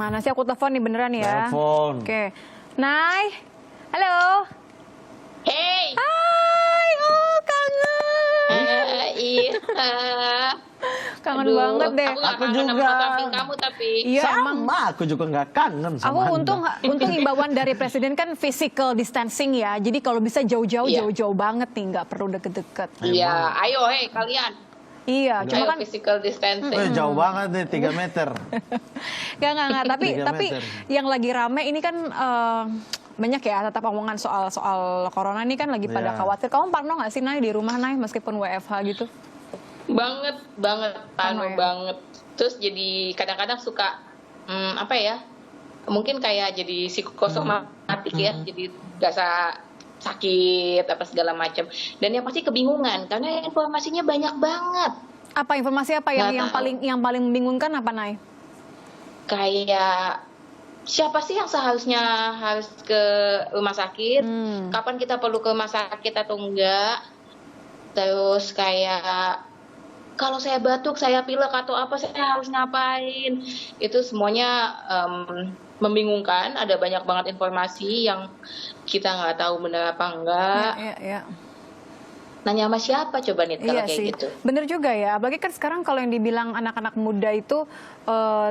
Mana sih, aku telepon nih beneran ya. Telepon. Oke. Nay. Halo. Hey. Hai, oh kangen. Iya. Kangen Aduh, banget deh. Aku gak Aku kangen juga. sama samping kamu tapi. Iya, Sama, emang. aku juga nggak kangen sama Aku Anda. untung imbauan dari presiden kan physical distancing ya. Jadi kalau bisa jauh-jauh, Iya. jauh-jauh banget nih, nggak perlu deket-deket. Iya, ayo hei kalian. Iya, cuma Ayo kan physical distancing. Jauh banget nih, 3 meter. nggak. Tapi 3 meter. yang lagi rame ini kan banyak ya tetap omongan soal corona ini kan lagi pada Iya. khawatir. Kamu parno nggak sih Nay di rumah Nay meskipun WFH gitu? Banget, Parno ya? banget. Terus jadi kadang-kadang suka apa ya? Mungkin kayak jadi psikosomatik ya, jadi rasa sakit apa segala macam. Dan yang pasti kebingungan karena informasinya banyak banget. Apa informasi apa yang Nggak tahu. yang paling membingungkan apa Nay? Kayak siapa sih yang seharusnya harus ke rumah sakit? Kapan kita perlu ke rumah sakit atau enggak? Terus kayak kalau saya batuk, saya pilek atau apa, saya harus ngapain? Itu semuanya membingungkan. Ada banyak banget informasi yang kita nggak tahu benar apa enggak. Iya. Nanya sama siapa coba nih kalau Iya kayak sih, gitu? bener juga ya. Apalagi kan sekarang kalau yang dibilang anak-anak muda itu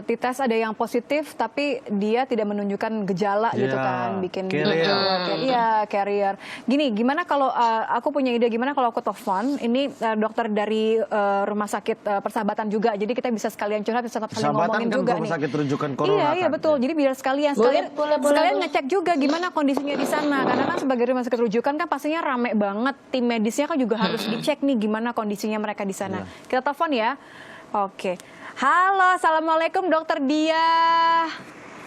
dites ada yang positif, tapi dia tidak menunjukkan gejala gitu Iya, kan, bikin carrier. Iya, carrier. Gini, gimana kalau aku punya ide gimana kalau aku telepon ini dokter dari rumah sakit Persahabatan juga, jadi kita bisa sekalian curhat, bisa saling Persahabatan ngomongin kan juga rumah nih. sakit rujukan corona Iya, kan. betul. Jadi biar sekalian Boleh. ngecek juga gimana kondisinya di sana. Karena kan sebagai rumah sakit rujukan kan pastinya rame banget. Tim medisnya kan juga harus dicek nih gimana kondisinya mereka di sana. Kita telepon ya. Oke. Halo, assalamualaikum Dokter Dia.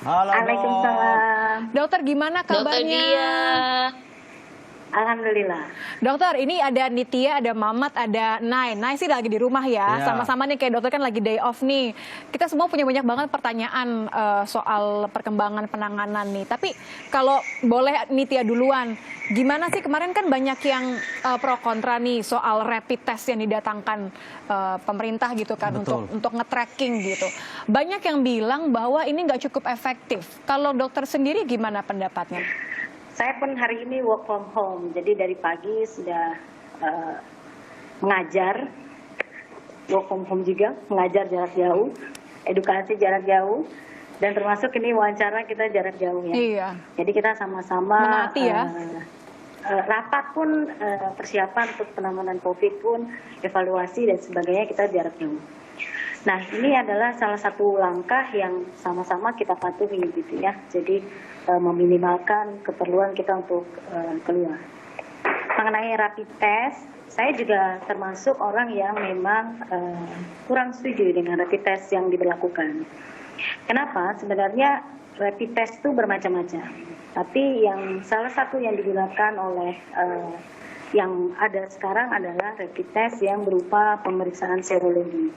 Halo, Dok. Waalaikumsalam. Dokter gimana Dokter kabarnya? dia. Alhamdulillah. Dokter, ini ada Nitya, ada Mamat, ada Nay. Nay sih lagi di rumah ya. Iya. Sama-sama nih kayak dokter kan lagi day off nih. Kita semua punya banyak banget pertanyaan soal perkembangan penanganan nih. Tapi kalau boleh Nitya duluan, gimana sih kemarin kan banyak yang pro kontra nih soal rapid test yang didatangkan pemerintah gitu kan. Betul. untuk nge-tracking gitu. Banyak yang bilang bahwa ini nggak cukup efektif. Kalau dokter sendiri gimana pendapatnya? Saya pun hari ini work from home, jadi dari pagi sudah mengajar, work from home juga, mengajar jarak jauh, edukasi jarak jauh, dan termasuk ini wawancara kita jarak jauh ya. Iya. Jadi kita sama-sama Menanti ya. rapat pun persiapan untuk penanganan COVID pun, evaluasi dan sebagainya kita jarak jauh. Nah, ini adalah salah satu langkah yang sama-sama kita patuhi gitu ya. Jadi meminimalkan keperluan kita untuk keluar. Mengenai rapid test, saya juga termasuk orang yang memang kurang setuju dengan rapid test yang diberlakukan. Kenapa? Sebenarnya rapid test itu bermacam-macam. Tapi yang salah satu yang digunakan oleh yang ada sekarang adalah rapid test yang berupa pemeriksaan serologi.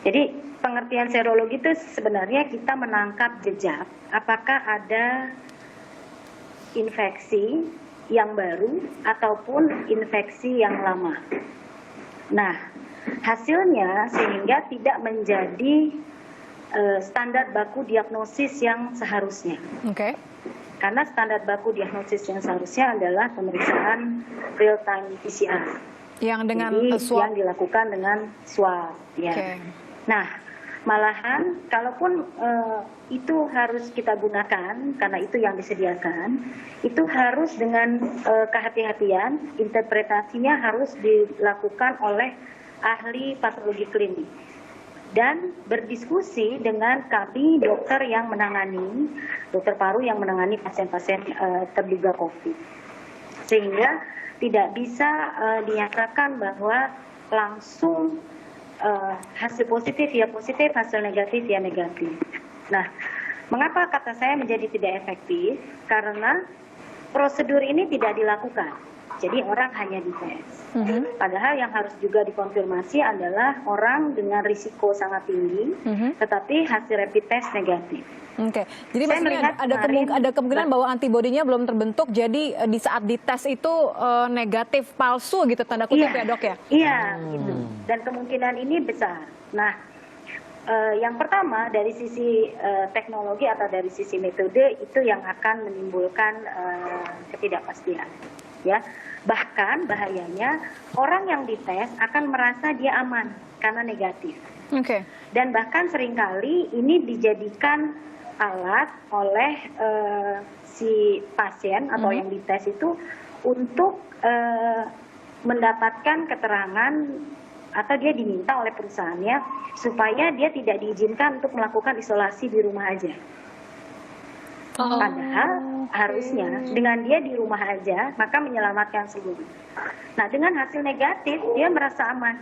Jadi pengertian serologi itu sebenarnya kita menangkap jejak apakah ada infeksi yang baru ataupun infeksi yang lama. Nah, hasilnya sehingga tidak menjadi standar baku diagnosis yang seharusnya. Oke. Karena standar baku diagnosis yang seharusnya adalah pemeriksaan real time PCR. Yang dengan Jadi, swab. yang dilakukan dengan swab. Ya. Oke. Nah, malahan kalaupun itu harus kita gunakan karena itu yang disediakan, itu harus dengan kehati-hatian, interpretasinya harus dilakukan oleh ahli patologi klinik dan berdiskusi dengan kami dokter yang menangani, dokter paru yang menangani pasien-pasien terduga COVID, sehingga tidak bisa dinyatakan bahwa langsung hasil positif ya positif, hasil negatif ya negatif. Nah, mengapa kata saya menjadi tidak efektif? Karena prosedur ini tidak dilakukan. Jadi orang hanya dites. Padahal yang harus juga dikonfirmasi adalah orang dengan risiko sangat tinggi, tetapi hasil rapid test negatif. Oke, jadi Saya maksudnya melihat kemarin- ada kemungkinan bahwa antibodinya belum terbentuk, jadi di saat dites itu negatif palsu gitu tanda kutip ya dok ya? Iya, gitu. Dan kemungkinan ini besar. Nah, yang pertama dari sisi teknologi atau dari sisi metode itu yang akan menimbulkan ketidakpastian, ya. Bahkan bahayanya orang yang dites akan merasa dia aman karena negatif. Oke. Dan bahkan seringkali ini dijadikan alat oleh si pasien atau yang dites itu untuk mendapatkan keterangan atau dia diminta oleh perusahaannya supaya dia tidak diizinkan untuk melakukan isolasi di rumah aja. Padahal harusnya dengan dia di rumah aja maka menyelamatkan seluruh. Nah, dengan hasil negatif dia merasa aman.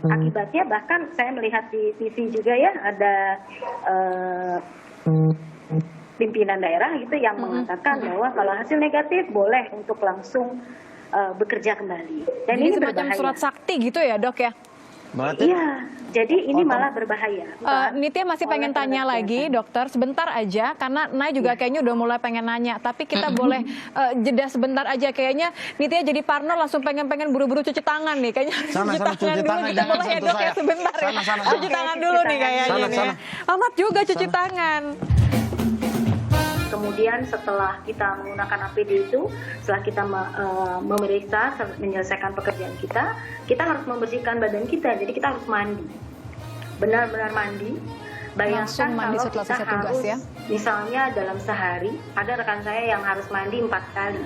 Akibatnya bahkan saya melihat di TV juga ya ada pimpinan daerah gitu yang mengatakan bahwa kalau hasil negatif boleh untuk langsung bekerja kembali. Dan Jadi ini semacam berbahaya. surat sakti gitu ya, Dok ya? Berarti Iya, jadi ini malah berbahaya. Nitya masih pengen tanya lagi, dokter, sebentar aja, karena Nay juga kayaknya udah mulai pengen nanya. Tapi kita boleh jeda sebentar aja, kayaknya Nitya jadi partner langsung pengen buru-buru cuci tangan nih, kayaknya harus Sana, cuci sana, tangan cuci dulu. tangan, Kita jangan boleh ya, sentuh Dok, ya saya. sebentar ya. Sana, sana, Cuci sana. tangan Oke, dulu cuci nih tangan. kayaknya Sana, nih ya. sana. Amat juga cuci tangan. Kemudian setelah kita menggunakan APD itu, setelah kita memeriksa, menyelesaikan pekerjaan kita harus membersihkan badan kita. Jadi kita harus mandi, benar-benar mandi. Langsung Bayangkan mandi kalau setelah kita selesai tugas harus, ya. misalnya dalam sehari, ada rekan saya yang harus mandi 4 kali.